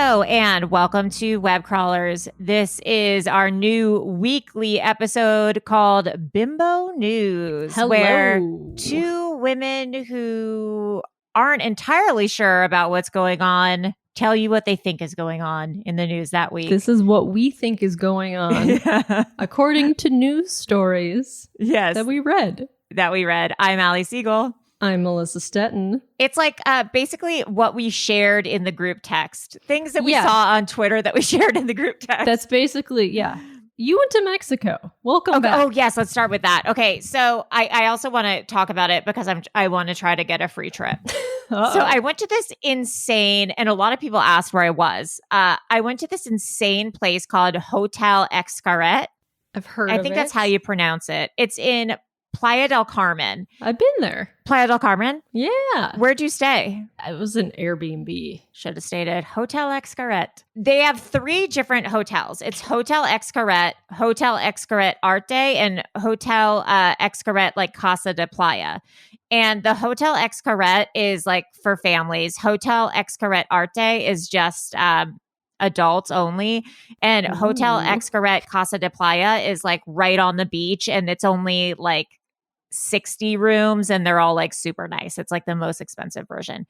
Hello and welcome to Web Crawlers. This is our new weekly episode called Bimbo News, Hello. where two women who aren't entirely sure about what's going on tell you what they think is going on in the news that week. This is what we think is going on, according to news stories that we read. I'm Allie Siegel. I'm Melissa Stetton. It's like basically what we shared in the group text. Things that we saw on Twitter that we shared in the group text. That's basically, You went to Mexico. Welcome back. Oh, yes. Let's start with that. Okay. So I also want to talk about it because I want to try to get a free trip. So I went to this insane, and a lot of people asked where I was. I went to this insane place called Hotel Xcaret. I've heard of it. I think that's how you pronounce it. It's in Playa del Carmen. I've been there. Playa del Carmen? Yeah. Where'd you stay? It was an Airbnb. Should have stayed at Hotel Xcaret. They have 3 different hotels. It's Hotel Xcaret, Hotel Xcaret Arte, and Hotel Xcaret like Casa de Playa. And the Hotel Xcaret is like for families. Hotel Xcaret Arte is just adults only. And Hotel Xcaret Casa de Playa is like right on the beach, and it's only like 60 rooms, and they're all like super nice. It's like the most expensive version.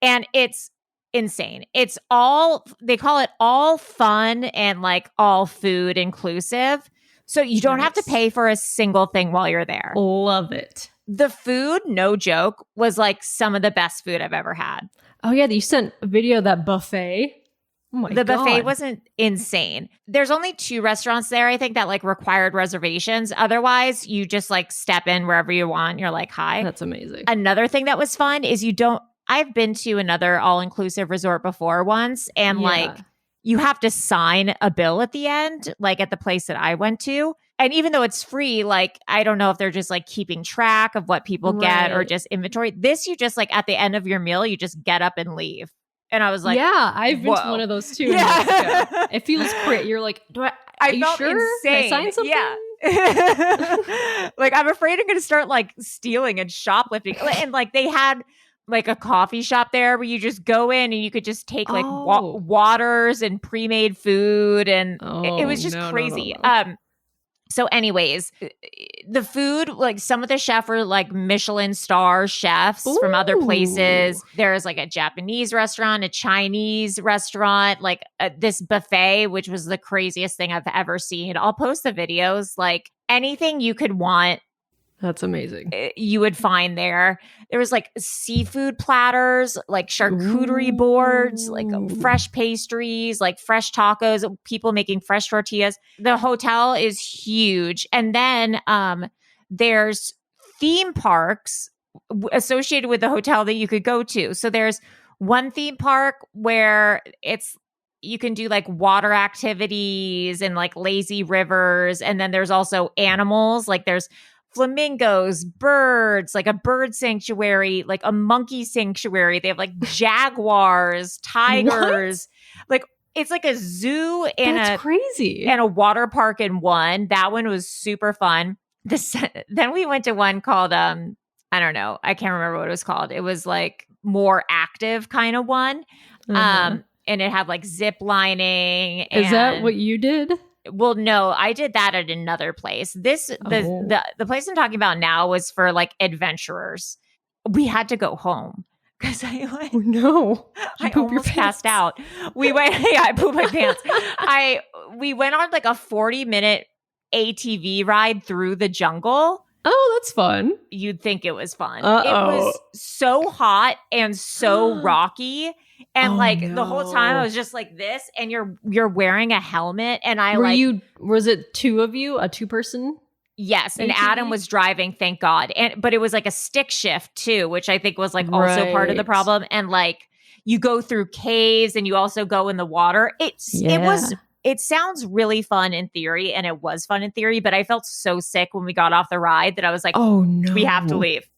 And it's insane. It's all, they call it all fun and like all food inclusive. So you don't have to pay for a single thing while you're there. Love it. The food, no joke, was like some of the best food I've ever had. Oh yeah, you sent a video of that buffet. Oh my God. The buffet wasn't insane. There's only 2 restaurants there, I think, that like required reservations. Otherwise, you just like step in wherever you want. You're like, hi. That's amazing. Another thing that was fun is I've been to another all-inclusive resort before once, and like you have to sign a bill at the end, like at the place that I went to. And even though it's free, like, I don't know if they're just like keeping track of what people get or just inventory. This, you just like at the end of your meal, you just get up and leave. And I was like, I've been to one of those too. Yeah. It feels great. You're like, I you felt sure? insane. Can I sign something? Yeah. Like, I'm afraid I'm going to start like stealing and shoplifting. And like they had like a coffee shop there where you just go in and you could just take like waters and pre-made food. And it was just crazy. No. So anyways, the food, like some of the chefs were like Michelin star chefs from other places. There's like a Japanese restaurant, a Chinese restaurant, like this buffet, which was the craziest thing I've ever seen. I'll post the videos, like anything you could want. That's amazing. You would find there. There was like seafood platters, like charcuterie boards, like fresh pastries, like fresh tacos, people making fresh tortillas. The hotel is huge. And then there's theme parks associated with the hotel that you could go to. So there's one theme park where you can do like water activities and like lazy rivers. And then there's also animals, like there's flamingos, birds, like a bird sanctuary, like a monkey sanctuary. They have like jaguars, tigers. Like it's like a zoo and crazy. And a water park in one. That one was super fun. Then we went to one called I don't know. I can't remember what it was called. It was like more active kind of one. And it had like zip lining. Is that what you did? Well, no, I did that at another place. The place I'm talking about now was for like adventurers. We had to go home because I almost passed out. We went, I pooped my pants. We went on like a 40-minute ATV ride through the jungle. Oh, that's fun. You'd think it was fun. It was so hot and so rocky. And the whole time I was just like this, and you're wearing a helmet, and was it 2 of you, a 2-person? Yes, and Adam was driving, thank God. But it was like a stick shift too, which I think was like also part of the problem. And like you go through caves and you also go in the water. It sounds really fun in theory, and it was fun in theory, but I felt so sick when we got off the ride that I was like, oh no, we have to leave.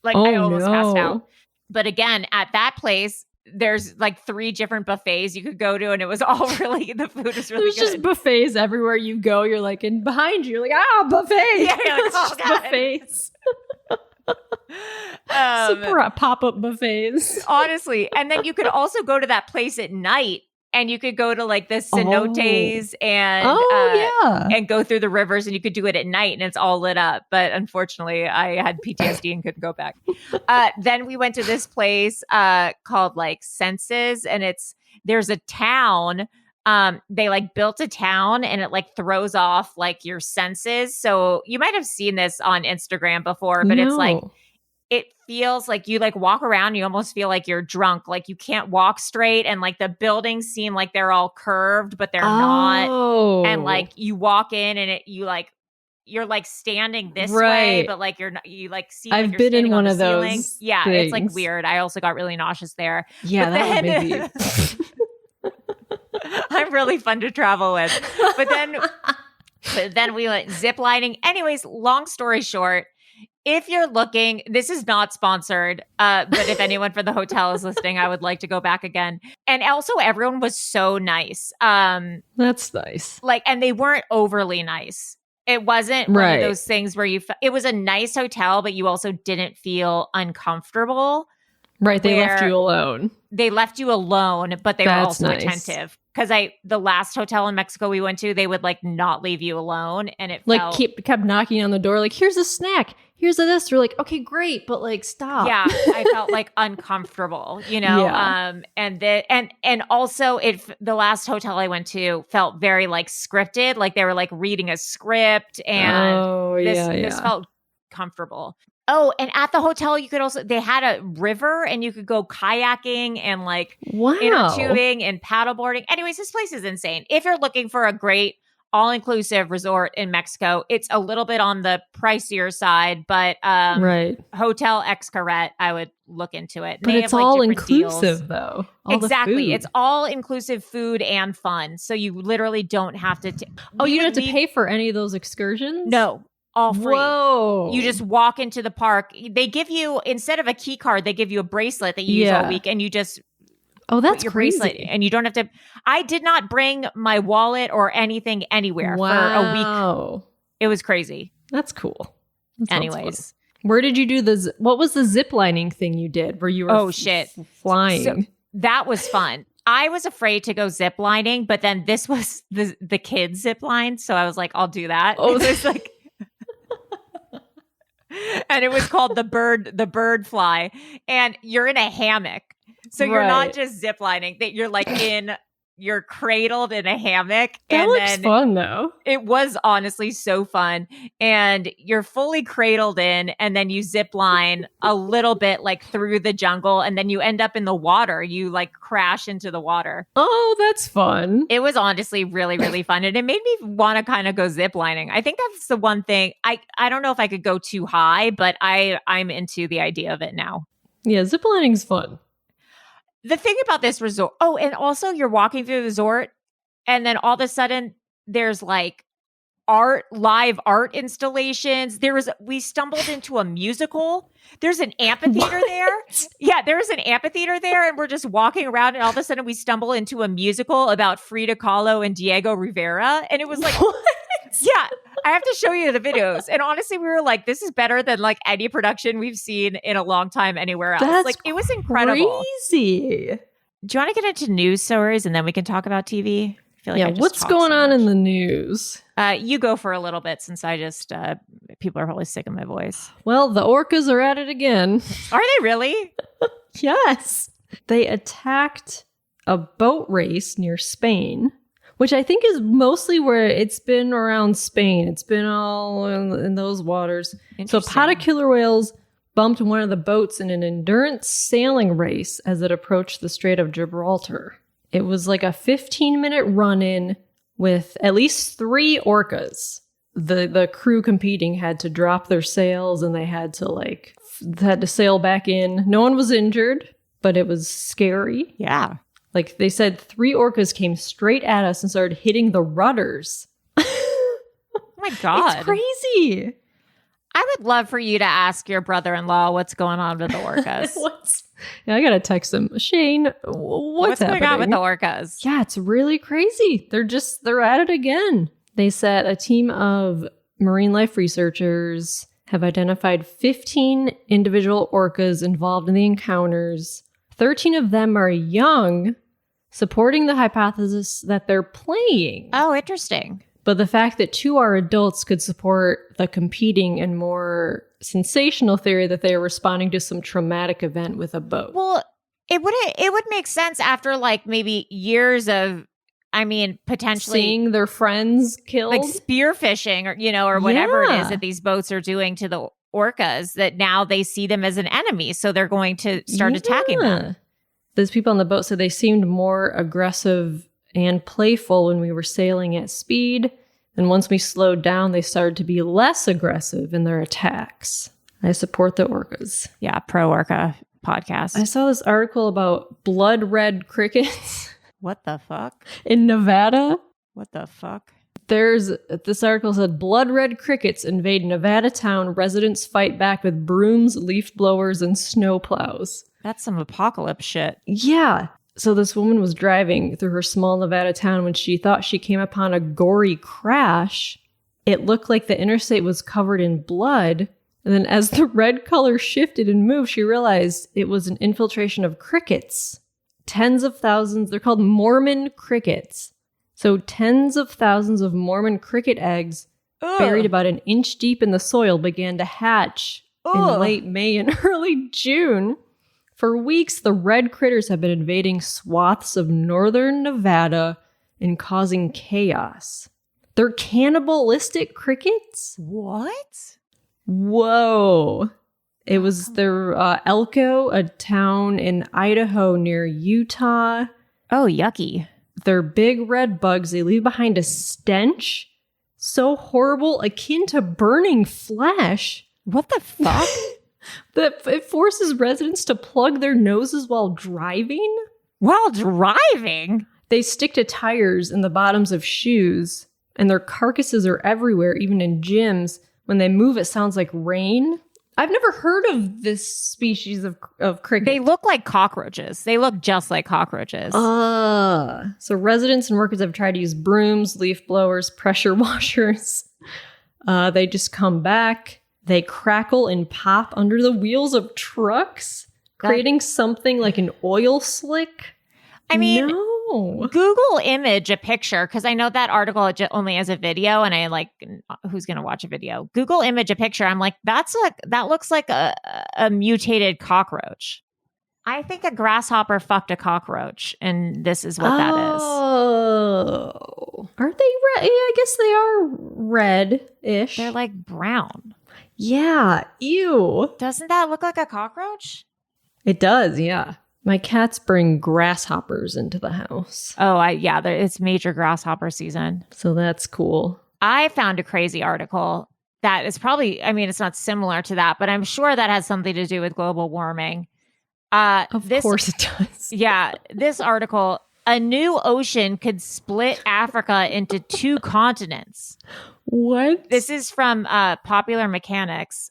Like I almost passed out. But again, at that place, there's like 3 different buffets you could go to, and it was all really, the food is really There's good. Just buffets everywhere you go. You're like, and behind you, you're like, buffet. Yeah, you're like, it's just buffets. Super pop-up buffets. Honestly. And then you could also go to that place at night And you could go to like the cenotes and go through the rivers, and you could do it at night and it's all lit up. But unfortunately, I had PTSD and couldn't go back. Then we went to this place called like Senses, and there's a town. They like built a town and it like throws off like your senses. So you might have seen this on Instagram before, but it's like, it feels like you like walk around, you almost feel like you're drunk. Like you can't walk straight, and like the buildings seem like they're all curved, but they're not. And like you walk in and you're like standing this way, but like you're not, you like see like I've you're been in one on of ceiling. those. Yeah, things. It's like weird. I also got really nauseous there. Yeah, that would be. I'm really fun to travel with. But then we went ziplining. Anyways, long story short, if you're looking, this is not sponsored, but if anyone for the hotel is listening, I would like to go back again. And also, everyone was so nice. That's nice. Like, and they weren't overly nice. It wasn't one of those things where it was a nice hotel, but you also didn't feel uncomfortable. Right, they left you alone. They left you alone, but they were also attentive. Because the last hotel in Mexico we went to, they would like not leave you alone, and it like kept knocking on the door, like, here's a snack, here's a this. You're like, okay, great, but like, stop. Yeah, I felt like uncomfortable, you know. Yeah. And also, the last hotel I went to felt very like scripted, like they were like reading a script, and this felt comfortable. Oh, and at the hotel, they had a river and you could go kayaking and like inner tubing and paddleboarding. Anyways, this place is insane. If you're looking for a great all-inclusive resort in Mexico, it's a little bit on the pricier side, but Hotel Xcaret, I would look into it. But it's all inclusive though. Exactly. It's all inclusive food and fun. So you literally don't have to. You don't have to pay for any of those excursions? No. All free. Whoa. You just walk into the park. They give you, instead of a key card, they give you a bracelet that you use all week, and you just that's your crazy. bracelet, and you don't have to. I did not bring my wallet or anything anywhere for a week. It was crazy. That's cool. Anyways, where did you do what was the zip lining thing you did where you were flying? So, that was fun. I was afraid to go zip lining, but then this was the kids zip line, so I was like, I'll do that. It was like. And it was called the bird fly, and you're in a hammock, so you're not just ziplining. That you're cradled in a hammock. That looks fun though. It was honestly so fun, and you're fully cradled in, and then you zip line a little bit like through the jungle, and then you end up in the water. You like crash into the water. Oh, that's fun. It was honestly really, really fun, and it made me want to kind of go zip lining. I think that's the one thing. I don't know if I could go too high, but I'm into the idea of it now. Yeah, zip lining's fun. The thing about this resort, and also you're walking through the resort, and then all of a sudden there's like live art installations. We stumbled into a musical. There's an amphitheater there. Yeah, there's an amphitheater there, and we're just walking around, and all of a sudden we stumble into a musical about Frida Kahlo and Diego Rivera, and it was like, yeah, I have to show you the videos. And honestly, we were like, this is better than like any production we've seen in a long time anywhere else. That's like it was incredible. Crazy. Do you want to get into news stories and then we can talk about TV? I feel like what's going on in the news? You go for a little bit since I just people are probably sick of my voice. Well, the orcas are at it again. Are they really? Yes. They attacked a boat race near Spain, which I think is mostly where it's been around Spain. It's been all in those waters. So pot of killer whales bumped one of the boats in an endurance sailing race as it approached the Strait of Gibraltar. It was like a 15-minute run-in with at least 3 orcas. The crew competing had to drop their sails, and they had to sail back in. No one was injured, but it was scary. Yeah. Like they said, 3 orcas came straight at us and started hitting the rudders. Oh my God. It's crazy. I would love for you to ask your brother-in-law what's going on with the orcas. I gotta text him. Shane, what's going on with the orcas? Yeah, it's really crazy. They're at it again. They said a team of marine life researchers have identified 15 individual orcas involved in the encounters. 13 of them are young, supporting the hypothesis that they're playing. Oh, interesting. But the fact that 2 are adults could support the competing and more sensational theory that they are responding to some traumatic event with a boat. Well, it would make sense after like maybe years of, potentially seeing their friends killed, like spearfishing or whatever it is that these boats are doing to the orcas, that now they see them as an enemy. So they're going to start attacking them. Those people on the boat said they seemed more aggressive and playful when we were sailing at speed. And once we slowed down, they started to be less aggressive in their attacks. I support the orcas. Yeah, pro orca podcast. I saw this article about blood red crickets. What the fuck? In Nevada. What the fuck? This article said blood red crickets invade Nevada town. Residents fight back with brooms, leaf blowers, and snow plows. That's some apocalypse shit. Yeah. So this woman was driving through her small Nevada town when she thought she came upon a gory crash. It looked like the interstate was covered in blood. And then as the red color shifted and moved, she realized it was an infiltration of crickets. Tens of thousands. They're called Mormon crickets. So tens of thousands of Mormon cricket eggs buried about an inch deep in the soil began to hatch in late May and early June. For weeks, the red critters have been invading swaths of northern Nevada and causing chaos. They're cannibalistic crickets? What? Whoa. It was Elko, a town in Idaho near Utah. Oh, yucky. They're big red bugs. They leave behind a stench so horrible, akin to burning flesh. What the fuck? That it forces residents to plug their noses while driving. While driving? They stick to tires in the bottoms of shoes, and their carcasses are everywhere, even in gyms. When they move, it sounds like rain. I've never heard of this species of cricket. They look like cockroaches. They look just like cockroaches. So residents and workers have tried to use brooms, leaf blowers, pressure washers. They just come back. They crackle and pop under the wheels of trucks, creating something like an oil slick. No. Google image a picture, because I know that article only has a video, and I like, who's going to watch a video? Google image a picture. I'm like, that looks like a mutated cockroach. I think a grasshopper fucked a cockroach, and this is what that is. Oh. Aren't they red? Yeah, I guess they are red-ish. They're like brown. Yeah. Ew. Doesn't that look like a cockroach? It does, yeah. My cats bring grasshoppers into the house. Oh, it's major grasshopper season. So that's cool. I found a crazy article that is probably, it's not similar to that, but I'm sure that has something to do with global warming. Of course it does. Yeah, this article, a new ocean could split Africa into 2 continents. What? This is from Popular Mechanics.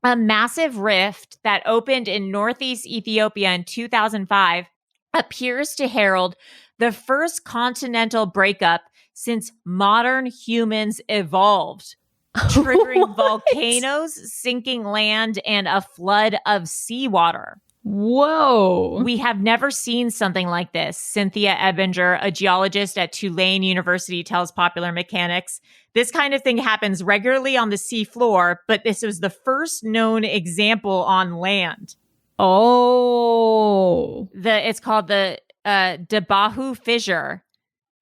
A massive rift that opened in northeast Ethiopia in 2005 appears to herald the first continental breakup since modern humans evolved, triggering volcanoes, sinking land, and a flood of seawater. Whoa. We have never seen something like this, Cynthia Ebinger, a geologist at Tulane University, tells Popular Mechanics. This kind of thing happens regularly on the seafloor, but this was the first known example on land. Oh. It's called the Debahu Fissure,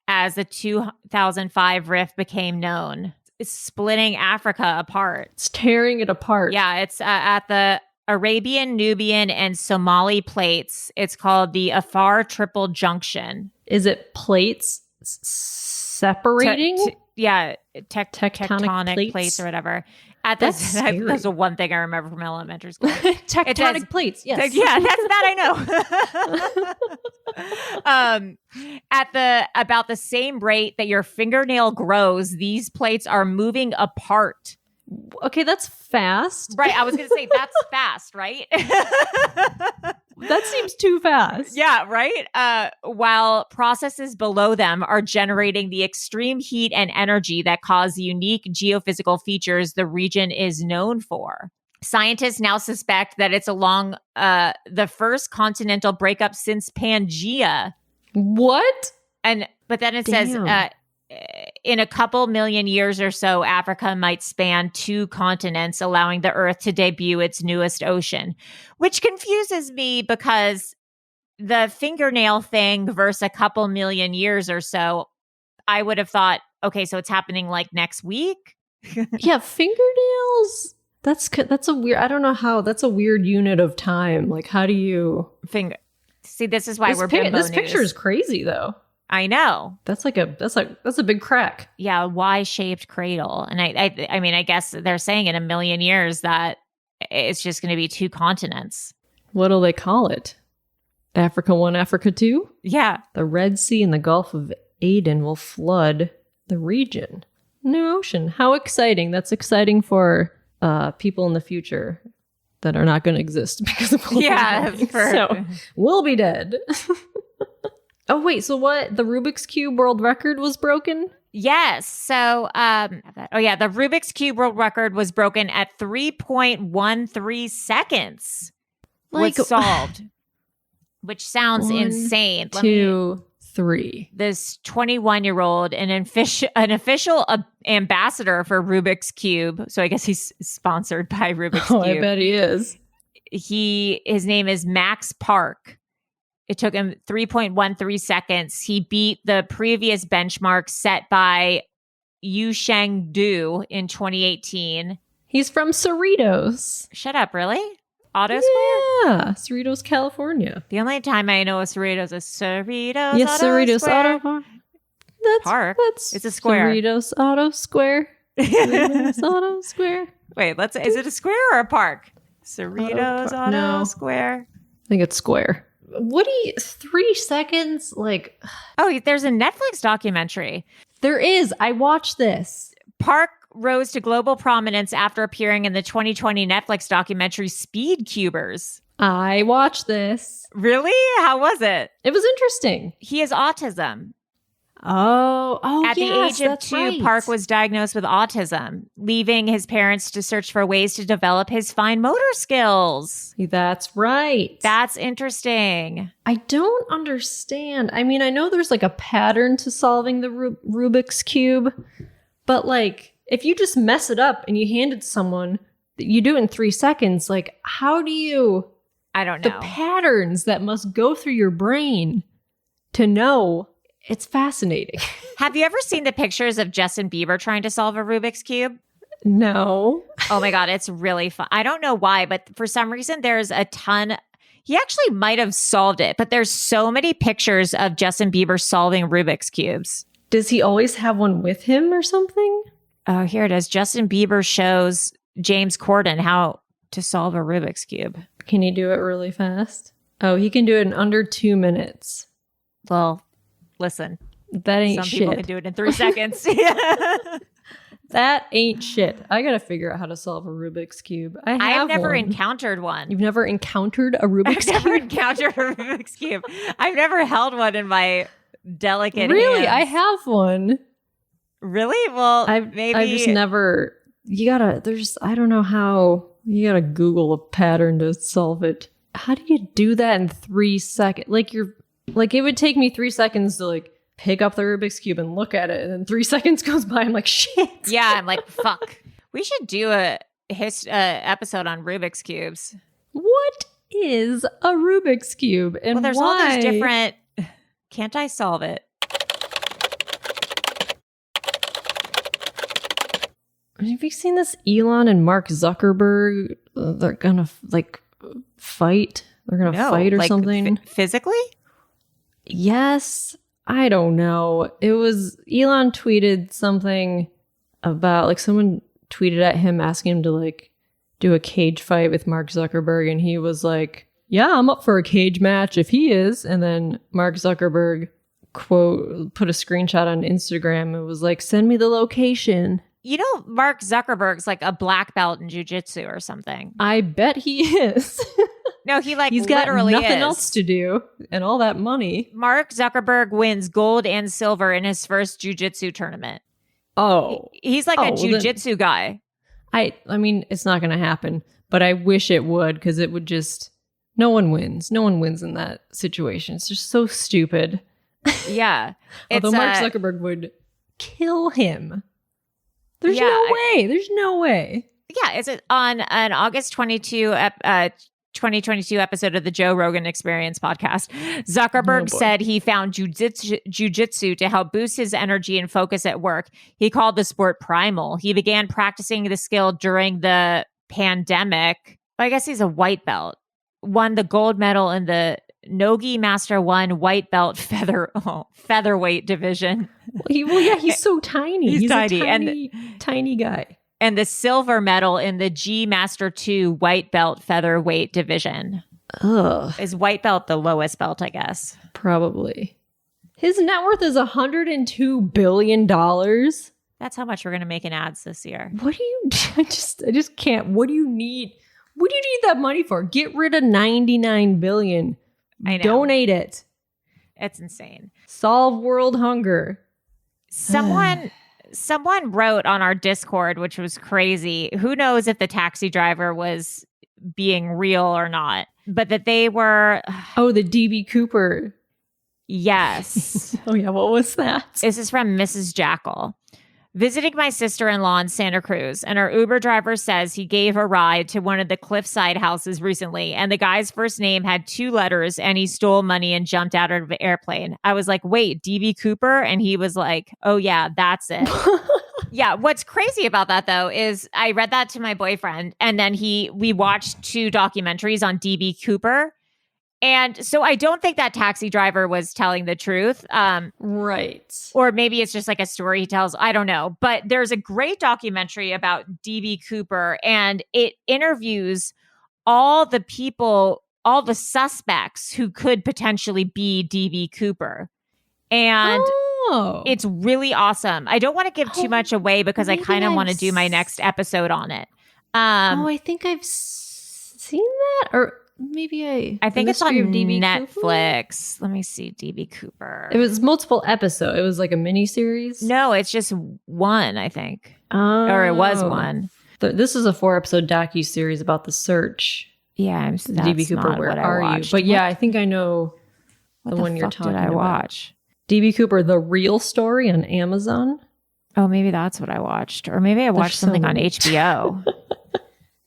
as the 2005 rift became known. It's splitting Africa apart. It's tearing it apart. Yeah, it's at the Arabian, Nubian, and Somali plates. It's called the Afar Triple Junction. Is it plates separating? Tectonic plates or whatever. That's the one thing I remember from elementary school. Tectonic plates, yes. Yeah, that's that I know. At about the same rate that your fingernail grows, these plates are moving apart. Okay, that's fast. Right, I was going to say that's fast, right? That seems too fast. Yeah, right? While processes below them are generating the extreme heat and energy that cause the unique geophysical features the region is known for. Scientists now suspect that it's along the first continental breakup since Pangea. What? But then it says, Damn. in a couple million years or so, Africa might span 2 continents, allowing the Earth to debut its newest ocean, which confuses me because the fingernail thing versus a couple million years or so, I would have thought, okay, so it's happening like next week. Yeah, fingernails. That's a weird. I don't know how. That's a weird unit of time. Like, how do you See, this is why we're Bimbo This news. picture is crazy, though. I know. That's a big crack. Yeah, a Y-shaped cradle, and I mean, I guess they're saying in a million years that it's just going to be 2 continents. What'll they call it? Africa 1, Africa 2? Yeah. The Red Sea and the Gulf of Aden will flood the region. New ocean. How exciting. That's exciting for people in the future that are not going to exist because of global warming. So we'll be dead. Oh, wait. So what? The Rubik's Cube world record was broken? Yes. So, the Rubik's Cube world record was broken at 3.13 seconds. Was solved, which sounds insane. 2, 3. This 21-year-old, an official ambassador for Rubik's Cube. So I guess he's sponsored by Rubik's Cube. I bet he is. His name is Max Park. It took him 3.13 seconds. He beat the previous benchmark set by Yu Sheng Du in 2018. He's from Cerritos. Shut up, really? Auto Square? Yeah, Cerritos, California. The only time I know of Cerritos is Cerritos Yes, Auto Cerritos Square. Auto Park. That's It's a square. Cerritos Auto Square. Cerritos Auto Square. Wait, is it a square or a park? Cerritos Auto No. Square. I think it's square. What do you... 3 seconds? Like... Oh, there's a Netflix documentary. There is. I watched this. Park rose to global prominence after appearing in the 2020 Netflix documentary Speed Cubers. I watched this. Really? How was it? It was interesting. He has autism. Oh, At the age of 2, right. Park was diagnosed with autism, leaving his parents to search for ways to develop his fine motor skills. That's right. That's interesting. I don't understand. I mean, I know there's like a pattern to solving the Rubik's Cube, but like if you just mess it up and you hand it to someone, you do it in 3 seconds. Like, how do you... I don't know. The patterns that must go through your brain to know... It's fascinating. Have you ever seen the pictures of Justin Bieber trying to solve a Rubik's Cube? No. Oh my God, it's really fun. I don't know why, but for some reason there's a ton. He actually might have solved it, but there's so many pictures of Justin Bieber solving Rubik's Cubes. Does he always have one with him or something? Oh, here it is. Justin Bieber shows James Corden how to solve a Rubik's Cube. Can he do it really fast? Oh, he can do it in under 2 minutes. Well, listen. That ain't Some shit. people can do it in 3 seconds. That ain't shit. I gotta figure out how to solve a Rubik's Cube. I've never encountered one. You've never encountered a Rubik's Cube? I've never encountered a Rubik's Cube. I've never held one in my delicate Really? hands. I have one. Really? Well, maybe. I just never... I don't know how... You gotta Google a pattern to solve it. How do you do that in 3 seconds? Like, it would take me 3 seconds to, like, pick up the Rubik's Cube and look at it, and then 3 seconds goes by, I'm like, shit. Yeah, I'm like, fuck. We should do a episode on Rubik's Cubes. What is a Rubik's Cube, and well, there's why? all these different... Can't I solve it? Have you seen this Elon and Mark Zuckerberg? They're gonna, like, fight? They're gonna fight or something? Physically? Yes. I don't know. It was Elon tweeted something about, like, someone tweeted at him asking him to, like, do a cage fight with Mark Zuckerberg, and he was like, yeah, I'm up for a cage match if he is. And then Mark Zuckerberg put a screenshot on Instagram and was like, send me the location. You know, Mark Zuckerberg's like a black belt in jujitsu or something. I bet he is. No, he's got literally nothing is. else to do and all that money. Mark Zuckerberg wins gold and silver in his first jujitsu tournament. Oh. He's like a jujitsu guy. I mean, it's not going to happen, but I wish it would, because it would just... No one wins. No one wins in that situation. It's just so stupid. Yeah. Although Mark Zuckerberg would kill him. There's no way. There's no way. Yeah. It's on an August 2022 episode of the Joe Rogan Experience podcast. Zuckerberg said he found jujitsu to help boost his energy and focus at work. He called the sport primal. He began practicing the skill during the pandemic. I guess he's a white belt. Won the gold medal in the Nogi Master 1 white belt featherweight division. He's so tiny. He's tiny. A tiny guy. And the silver medal in the G Master 2 white belt featherweight division. Ugh. Is white belt the lowest belt, I guess? Probably. His net worth is $102 billion. That's how much we're going to make in ads this year. What do you... I just can't. What do you need? What do you need that money for? Get rid of $99 billion. I know. Donate it. It's insane. Solve world hunger. Someone wrote on our Discord, which was crazy. Who knows if the taxi driver was being real or not, but that they were... Oh, the DB Cooper. Yes. Oh, yeah. What was that? This is from Mrs. Jackal. Visiting my sister-in-law in Santa Cruz, and our Uber driver says he gave a ride to one of the cliffside houses recently, and the guy's first name had 2 letters, and he stole money and jumped out of the airplane. I was like, wait, DB Cooper? And he was like, oh yeah, that's it. Yeah, what's crazy about that, though, is I read that to my boyfriend, and then we watched 2 documentaries on DB Cooper. And so I don't think that taxi driver was telling the truth. Right. Or maybe it's just like a story he tells. I don't know. But there's a great documentary about DB Cooper, and it interviews all the people, all the suspects who could potentially be DB Cooper. And it's really awesome. I don't want to give too much away because I kind of want to do my next episode on it. I think I've seen that. Or... maybe I think it's on DB Netflix. Let me see. DB Cooper. It was multiple episodes. It was like a mini series. No, it's just one, I think. Or it was one. This is a 4-episode docu-series about the search. Yeah, DB Cooper, where are you? But yeah, I think I know the one you're talking about. What did I watch? DB Cooper, The Real Story on Amazon. Oh, maybe that's what I watched. Or maybe I watched something on HBO.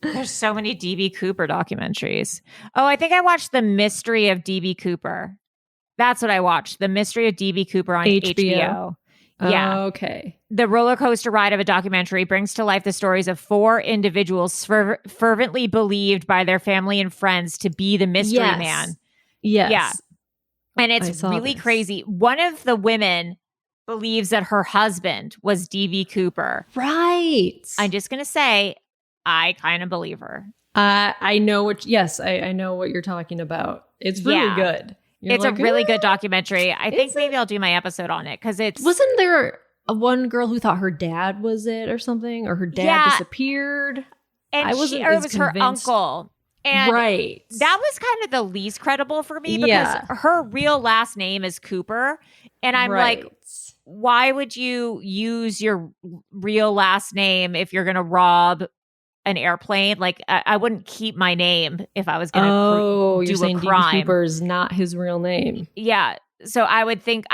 There's so many DB Cooper documentaries. Oh, I think I watched The Mystery of DB Cooper. That's what I watched. The Mystery of DB Cooper on HBO. Yeah. Okay. The roller coaster ride of a documentary brings to life the stories of 4 individuals fervently believed by their family and friends to be the mystery man. Yes. Yeah. And it's really crazy. One of the women believes that her husband was DB Cooper. Right. I'm just going to say, I kind of believe her. I know I know what you're talking about. It's really good. It's like, a really good documentary. I think maybe I'll do my episode on it because it's... Wasn't there one girl who thought her dad was it or something? Or her dad disappeared? And it was her uncle. And right. That was kind of the least credible for me because her real last name is Cooper. And I'm like, why would you use your real last name if you're going to rob an airplane? Like I wouldn't keep my name if I was going to do a crime. DB Cooper is not his real name. Yeah. So I would think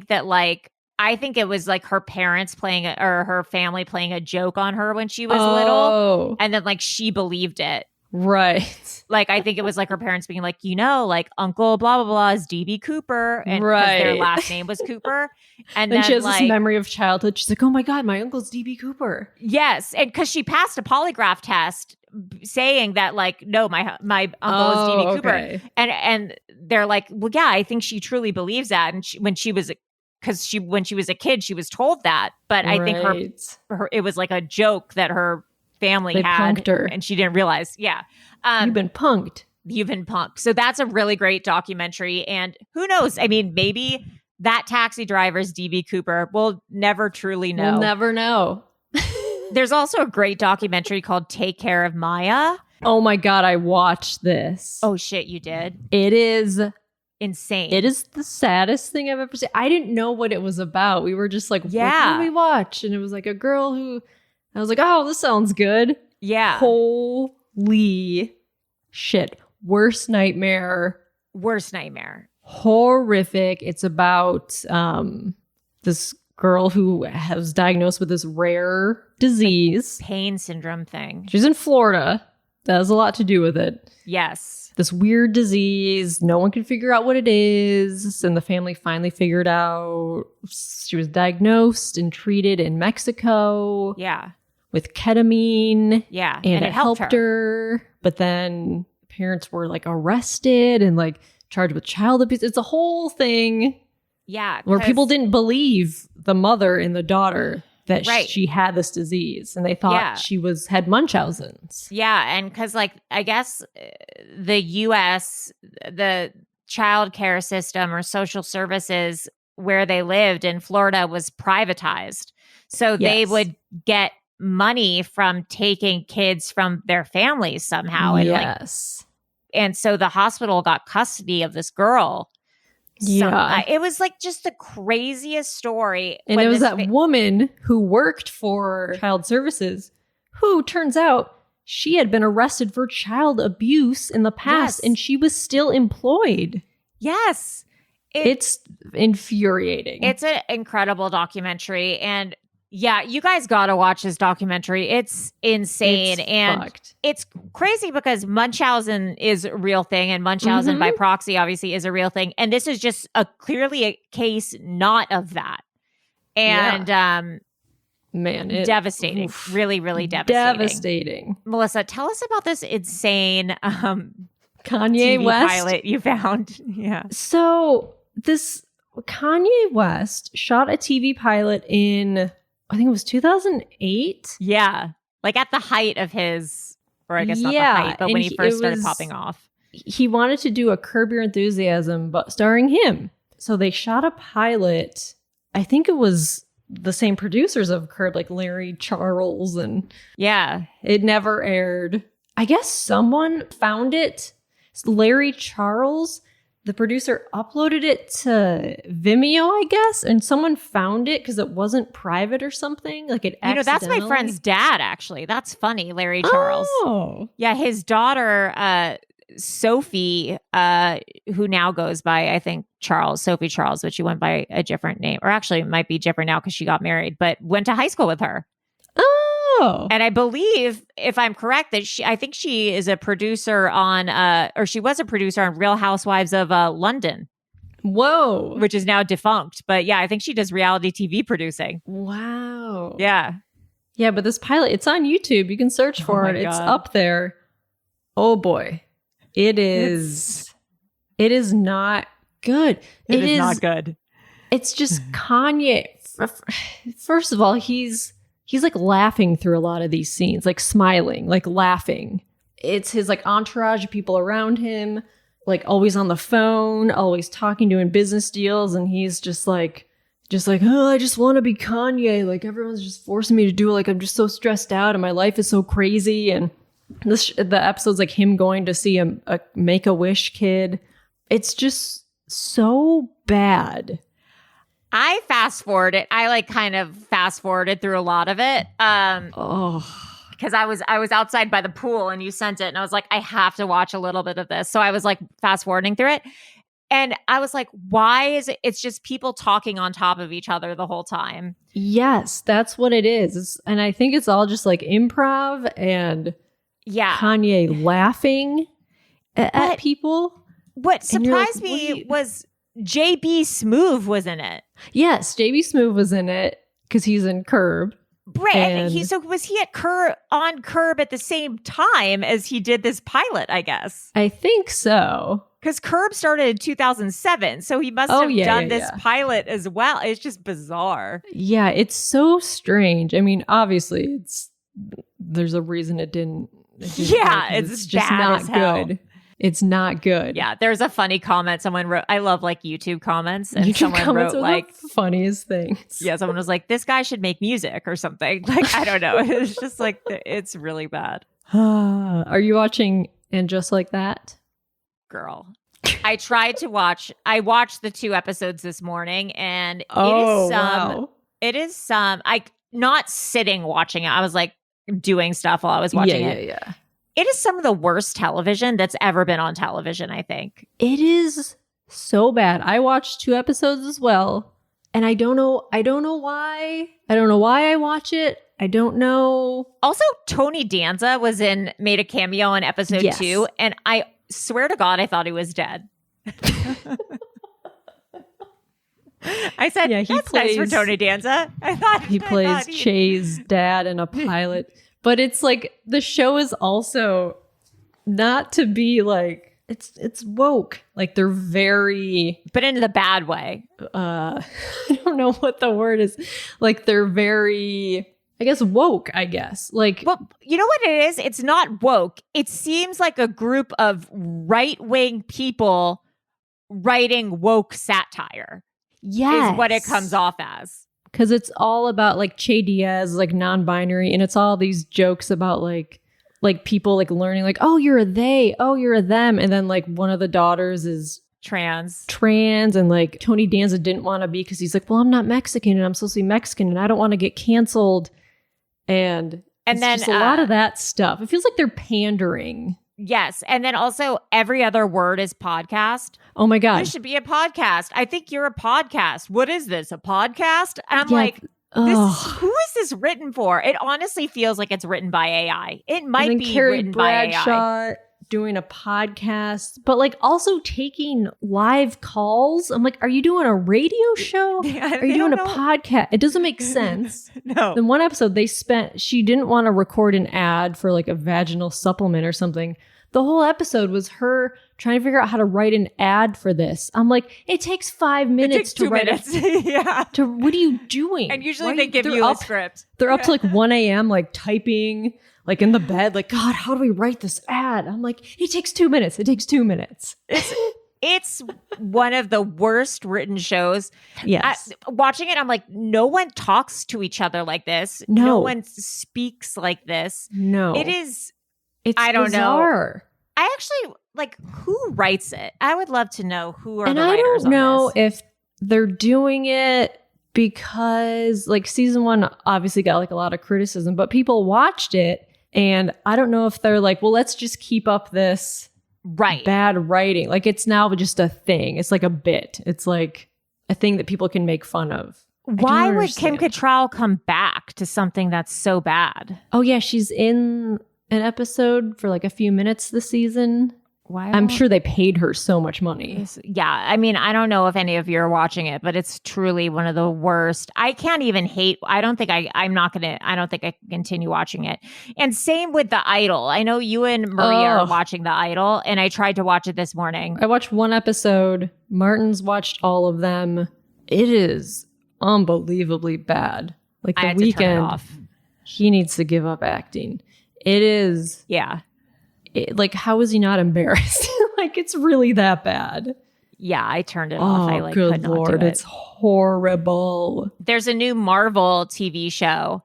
that like, I think it was like her parents or her family playing a joke on her when she was little. And then like she believed it. Right. Like I think it was like her parents being like, like Uncle blah, blah, blah is DB Cooper. And because their last name was Cooper. And then she has this memory of childhood. She's like, oh my God, my uncle's DB Cooper. Yes. And because she passed a polygraph test saying that like, no, my uncle is DB Cooper. And they're like, well, yeah, I think she truly believes that. And when she was a kid, she was told that. But I think her it was like a joke that her family had punked her. And she didn't realize. Yeah. You've been punked. So that's a really great documentary. And who knows? I mean, maybe that taxi driver's DB Cooper. We'll never truly know. We'll never know. There's also a great documentary called Take Care of Maya. Oh my God, I watched this. Oh shit, you did? It is insane. It is the saddest thing I've ever seen. I didn't know what it was about. We were just like, what did we watch? And it was like a girl who... I was like, oh, this sounds good. Yeah. Holy shit. Worst nightmare. horrific. It's about this girl who was diagnosed with this rare disease. Pain syndrome thing. She's in Florida. That has a lot to do with it. Yes. This weird disease. No one can figure out what it is. And the family finally figured out. She was diagnosed and treated in Mexico. Yeah. With ketamine. Yeah. And it helped her. But then parents were like arrested and like charged with child abuse. It's a whole thing. Yeah. Where people didn't believe the mother and the daughter that Right. she had this disease, and they thought she had Munchausen's. Yeah, and because like I guess the U.S. the child care system or social services where they lived in Florida was privatized, so they would get money from taking kids from their families somehow. And and so the hospital got custody of this girl. It was like just the craziest story. And it was that woman who worked for child services who turns out she had been arrested for child abuse in the past and she was still employed. Yes. It's infuriating. It's an incredible documentary. And yeah, you guys got to watch this documentary. It's insane. It's crazy because Munchausen is a real thing, and Munchausen by proxy obviously is a real thing. And this is just clearly a case not of that. And man, devastating. Really, really devastating. Devastating. Melissa, tell us about this insane Kanye TV West pilot you found. Yeah. So this Kanye West shot a TV pilot in, I think it was 2008. Yeah. Like at the height of his, or I guess not the height, but when he first started popping off. He wanted to do a Curb Your Enthusiasm, but starring him. So they shot a pilot. I think it was the same producers of Curb, like Larry Charles, and it never aired. I guess someone found it. Larry Charles, the producer, uploaded it to Vimeo, I guess, and someone found it because it wasn't private or something. Like it that's my friend's dad, actually. That's funny, Larry Charles. Oh. Yeah, his daughter, Sophie, who now goes by, I think, Sophie Charles, but she went by a different name. Or actually, it might be different now because she got married, but went to high school with her. Oh. And I believe, if I'm correct, that I think she is a producer on, or she was a producer on Real Housewives of London. Whoa. Which is now defunct. But yeah, I think she does reality TV producing. Wow. Yeah. Yeah, but this pilot, it's on YouTube. You can search for it. It's up there. Oh boy. It is not good. It is not good. It's just Kanye. First of all, he's like laughing through a lot of these scenes, like smiling, like laughing. It's his like entourage of people around him, like always on the phone, always talking, doing business deals. And he's just like, oh, I just want to be Kanye. Like everyone's just forcing me to do it. Like I'm just so stressed out and my life is so crazy. And the episode's like him going to see a Make-A-Wish kid. It's just so bad. I fast forwarded. I like kind of fast forwarded through a lot of it. Because I was outside by the pool and you sent it and I was like, I have to watch a little bit of this. So I was like fast forwarding through it. And I was like, why is it? It's just people talking on top of each other the whole time. Yes, that's what it is. And I think it's all just like improv and Kanye laughing at people. What surprised me was JB Smoove was in it. Yes, JB Smoove was in it because he's in Curb. Right. And was he on Curb at the same time as he did this pilot, I guess? I think so. Because Curb started in 2007, so he must have done this pilot as well. It's just bizarre. Yeah, it's so strange. I mean, obviously, there's a reason it didn't. It's just not good. It's not good. Yeah, there's a funny comment someone wrote. I love like YouTube comments, and someone wrote like the funniest things. Yeah, someone was like, "This guy should make music or something." Like I don't know. It's just like it's really bad. Are you watching And Just Like That? Girl, I tried to watch. I watched the 2 episodes this morning, and it is some. I not sitting watching it. I was like doing stuff while I was watching it. Yeah. It is some of the worst television that's ever been on television, I think. It is So bad. I watched 2 episodes as well. And I don't know why. I don't know why I watch it. I don't know. Also, Tony Danza made a cameo in episode 2, and I swear to God, I thought he was dead. I said, yeah, that's nice for Tony Danza. He plays Che's dad in a pilot. But it's like, the show is also not to be like, it's woke. Like, they're very... But in the bad way. I don't know what the word is. Like, they're very... I guess woke, I guess. Like, well, you know what it is? It's not woke. It seems like a group of right-wing people writing woke satire. Yes. Is what it comes off as. Because it's all about, like, Che Diaz, like, non-binary, and it's all these jokes about, like people, like, learning, like, oh, you're a they, oh, you're a them, and then, like, one of the daughters is... Trans, and like Tony Danza didn't want to be because he's like, well, I'm not Mexican and I'm supposed to be Mexican and I don't want to get canceled. And then just a lot of that stuff. It feels like they're pandering. Yes. And then also every other word is podcast. Oh my God. This should be a podcast. I think you're a podcast. What is this? A podcast? And I'm like, who is this written for? It honestly feels like it's written by AI. It might be written by AI. Doing a podcast, but like also taking live calls. I'm like, are you doing a radio show? Are you doing a podcast? It doesn't make sense. No. In one episode, she didn't want to record an ad for like a vaginal supplement or something. The whole episode was her trying to figure out how to write an ad for this. I'm like, it takes 5 minutes to write. 2 minutes. Yeah. What are you doing? And usually they give you a script. They're up to like 1 a.m. like typing. Like in the bed, like, God, how do we write this ad? I'm like, it takes 2 minutes. It takes 2 minutes. It's one of the worst written shows. Yes. Watching it, I'm like, no one talks to each other like this. No. No one speaks like this. No. It's I don't know. I actually, like, who writes it? I would love to know who are the writers on this. And I don't know if they're doing it because, like, season 1 obviously got, like, a lot of criticism, but people watched it. And I don't know if they're like, well, let's just keep up this bad writing. Like, it's now just a thing. It's like a bit. It's like a thing that people can make fun of. Why would Kim Cattrall come back to something that's so bad? Oh, yeah. She's in an episode for like a few minutes this season. Why? I'm sure they paid her so much money. Yeah. I mean, I don't know if any of you are watching it, but it's truly one of the worst. I can't even hate. I don't think I can continue watching it. And same with The Idol. I know you and Maria are watching The Idol, and I tried to watch it this morning. I watched 1 episode. Martin's watched all of them. It is unbelievably bad. Like, The Weeknd, he needs to give up acting. It is. Yeah. Like, how is he not embarrassed? Like, it's really that bad. Yeah, I turned it off. I good could not Lord, do it. It's horrible. There's a new Marvel TV show.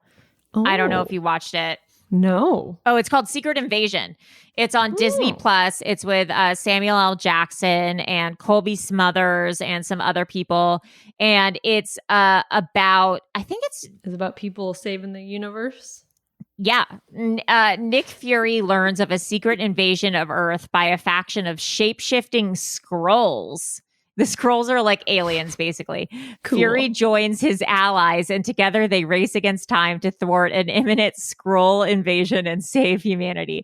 I don't know if you watched it. No. Oh, it's called Secret Invasion. It's on Disney Plus. It's with Samuel L. Jackson and Colby Smuthers and some other people. And it's about, I think it's about people saving the universe. Yeah. Nick Fury learns of a secret invasion of Earth by a faction of shape-shifting Skrulls. The Skrulls are like aliens, basically. Cool. Fury joins his allies, and together they race against time to thwart an imminent Skrull invasion and save humanity.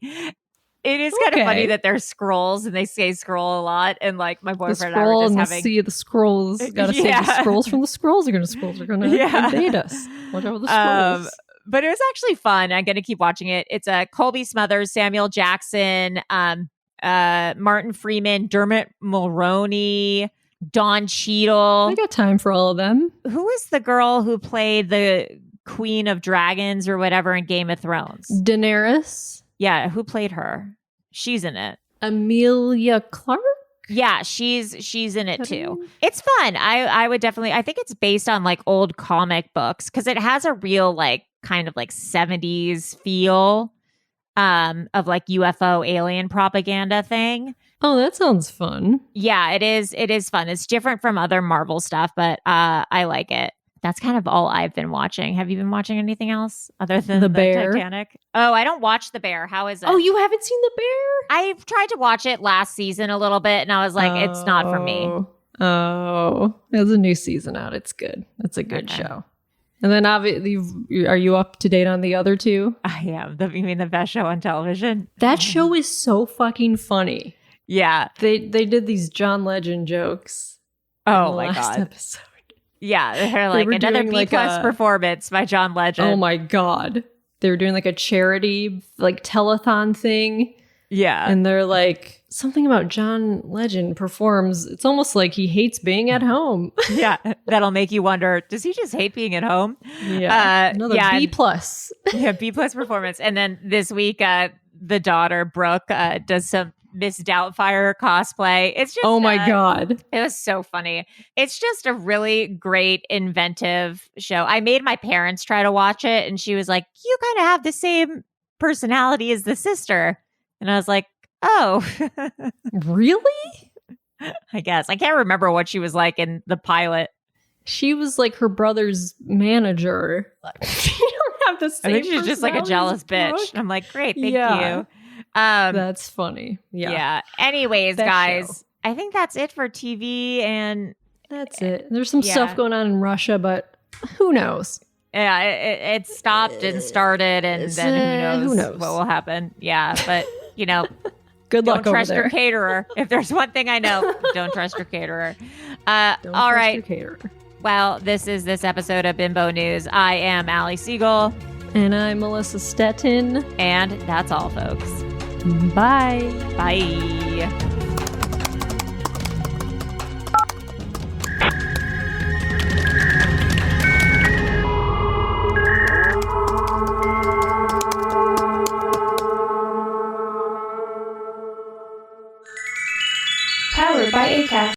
It is kind of funny that they're Skrulls and they say Skrull a lot. And like my boyfriend and I were just having... See the Skrulls. Gotta save the Skrulls from the Skrulls. Skrulls are gonna invade us. Whatever the Skrulls. But it was actually fun. I'm going to keep watching it. It's Colby Smuthers, Samuel Jackson, Martin Freeman, Dermot Mulroney, Don Cheadle. I got time for all of them. Who is the girl who played the Queen of Dragons or whatever in Game of Thrones? Daenerys. Yeah, who played her? She's in it. Emilia Clarke? Yeah, she's in it too. It's fun. I would definitely, I think it's based on like old comic books because it has a real like kind of like 70s feel of like UFO alien propaganda thing. Oh, that sounds fun. Yeah, it is. It is fun. It's different from other Marvel stuff, but I like it. that's kind of all I've been watching. Have you been watching anything else other than The Bear? Titanic? Oh, I don't watch The Bear. How is it? Oh, you haven't seen The Bear? I've tried to watch it last season a little bit, and I was like, it's not for me. Oh, there's a new season out. It's good. It's a good show. And then obviously, are you up to date on the other two? I am. You mean the best show on television? That show is so fucking funny. Yeah. They did these John Legend jokes. Oh my God. Episode. Yeah. They're like another B+ performance by John Legend. Oh my God. They were doing like a charity, like telethon thing. Yeah. And they're like, something about John Legend performs. It's almost like he hates being at home. Yeah. That'll make you wonder, does he just hate being at home? Yeah. Another B+. Yeah. B+ performance. And then this week, the daughter, Brooke, does some Miss Doubtfire cosplay. It's just oh my God. It was so funny. It's just a really great, inventive show. I made my parents try to watch it, and she was like, you kind of have the same personality as the sister. And I was like, oh. Really? I guess. I can't remember what she was like in the pilot. She was like her brother's manager. She don't have the same I think she's just like a jealous bitch. I'm like, great, thank you. That's funny. Yeah. Anyways, that guys, show. I think that's it for TV, and that's it. There's some stuff going on in Russia, but who knows? Yeah, it stopped and started, and then who knows what will happen. Yeah, but good luck. Don't trust your caterer. If there's one thing I know, don't trust your caterer. Don't all trust right. your caterer. Well, this is this episode of Bimbo News. I am Allie Siegel. And I'm Melissa Stettin. And that's all, folks. Bye. Bye. Powered by Acast.